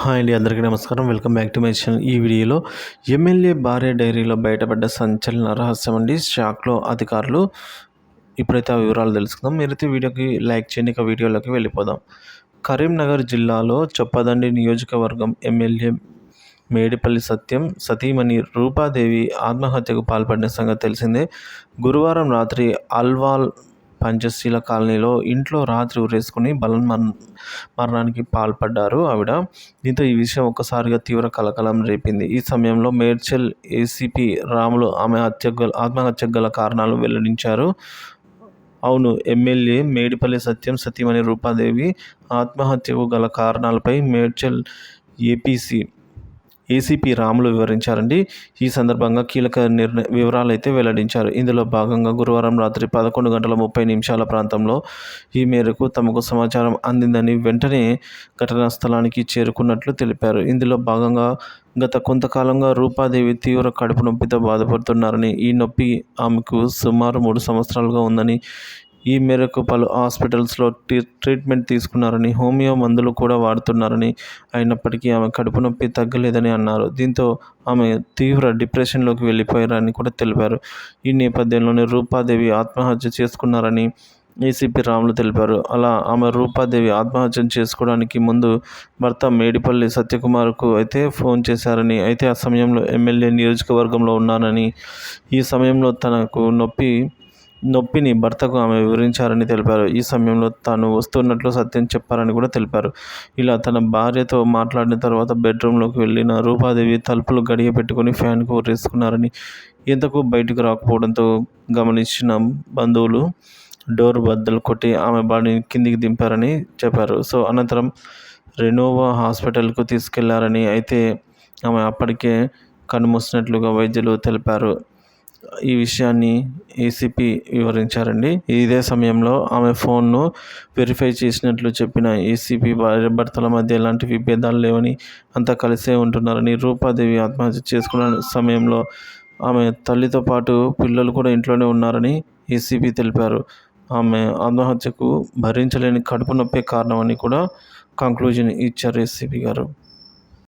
Hi అండి, అందరికీ నమస్కారం. Welcome back to my channel. ఈ వీడియోలో ఎమ్మెల్యే భార్య డైరీలో బయటపడ్డ సంచలన రహస్యం అండి. షాక్లో అధికారులు. ఇప్పుడైతే ఆ వివరాలు తెలుసుకుందాం. మీరైతే వీడియోకి లైక్ చేయండి. ఇక వీడియోలోకి వెళ్ళిపోదాం. కరీంనగర్ జిల్లాలో చొప్పదండి నియోజకవర్గం ఎమ్మెల్యే మేడిపల్లి సత్యం సతీమణి రూపాదేవి ఆత్మహత్యకు పాల్పడిన సంగతి తెలిసిందే. గురువారం రాత్రి అల్వాల్ పంచశీల కాలనీలో ఇంట్లో రాత్రి ఉరేసుకుని మరణానికి పాల్పడ్డారు ఆవిడ. దీంతో ఈ విషయం ఒక్కసారిగా తీవ్ర కలకలం రేపింది. ఈ సమయంలో మేడ్చల్ ఏసీపీ రాములు ఆమె ఆత్మహత్యకు గల కారణాలు వెల్లడించారు. అవును, ఎమ్మెల్యే మేడిపల్లి సత్యం సతీమణి రూపాదేవి ఆత్మహత్యకు గల కారణాలపై మేడ్చల్ ఏసీపీ రాములు వివరించారండి. ఈ సందర్భంగా కీలక వివరాలు అయితే వెల్లడించారు. ఇందులో భాగంగా గురువారం రాత్రి 11:30 ప్రాంతంలో ఈ మేరకు తమకు సమాచారం అందిందని వెంటనే ఘటనా స్థలానికి చేరుకున్నట్లు తెలిపారు. ఇందులో భాగంగా గత కొంతకాలంగా రూపాదేవి తీవ్ర కడుపు నొప్పితో బాధపడుతున్నారని, ఈ నొప్పి ఆమెకు సుమారు 3 సంవత్సరాలుగా ఉందని, ఈ మేరకు పలు హాస్పిటల్స్లో ట్రీట్మెంట్ తీసుకున్నారని, హోమియో మందులు కూడా వాడుతున్నారని, అయినప్పటికీ ఆమె కడుపు నొప్పి తగ్గలేదని అన్నారు. దీంతో ఆమె తీవ్ర డిప్రెషన్లోకి వెళ్ళిపోయారని కూడా తెలిపారు. ఈ నేపథ్యంలోనే రూపాదేవి ఆత్మహత్య చేసుకున్నారని ఏసీపీ రాములు తెలిపారు. అలా ఆమె రూపాదేవి ఆత్మహత్య చేసుకోవడానికి ముందు భర్త మేడిపల్లి సత్యకుమార్కు అయితే ఫోన్ చేశారని, అయితే ఆ సమయంలో ఎమ్మెల్యే నియోజకవర్గంలో ఉన్నానని, ఈ సమయంలో తనకు నొప్పిని భర్తకు ఆమె వివరించారని తెలిపారు. ఈ సమయంలో తాను వస్తున్నట్లు సత్యం చెప్పారని కూడా తెలిపారు. ఇలా తన భార్యతో మాట్లాడిన తర్వాత బెడ్రూమ్లోకి వెళ్ళిన రూపాదేవి తలుపులు గడియ పెట్టుకుని ఫ్యాన్కు ఊరేసుకున్నారని, ఎంతకు బయటకు రాకపోవడంతో గమనించిన బంధువులు డోర్ బద్దలు కొట్టి ఆమె బాడీని కిందికి దింపారని చెప్పారు. అనంతరం రెనోవా హాస్పిటల్కు తీసుకెళ్లారని, అయితే ఆమె అప్పటికే కన్నుమూసినట్లుగా వైద్యులు తెలిపారు. ఈ విషయాన్ని ఏసీపీ వివరించారండి. ఇదే సమయంలో ఆమె ఫోన్ను వెరిఫై చేసినట్లు చెప్పిన ఏసీపీ భర్తల మధ్య ఎలాంటి విభేదాలు లేవని, అంతా కలిసే ఉంటున్నారని, రూపాదేవి ఆత్మహత్య చేసుకున్న సమయంలో ఆమె తల్లితో పాటు పిల్లలు కూడా ఇంట్లోనే ఉన్నారని ఏసీపీ తెలిపారు. ఆమె ఆత్మహత్యకు భరించలేని కడుపు నొప్పే కారణమని కూడా కంక్లూజన్ ఇచ్చారు ఏసీపీ గారు.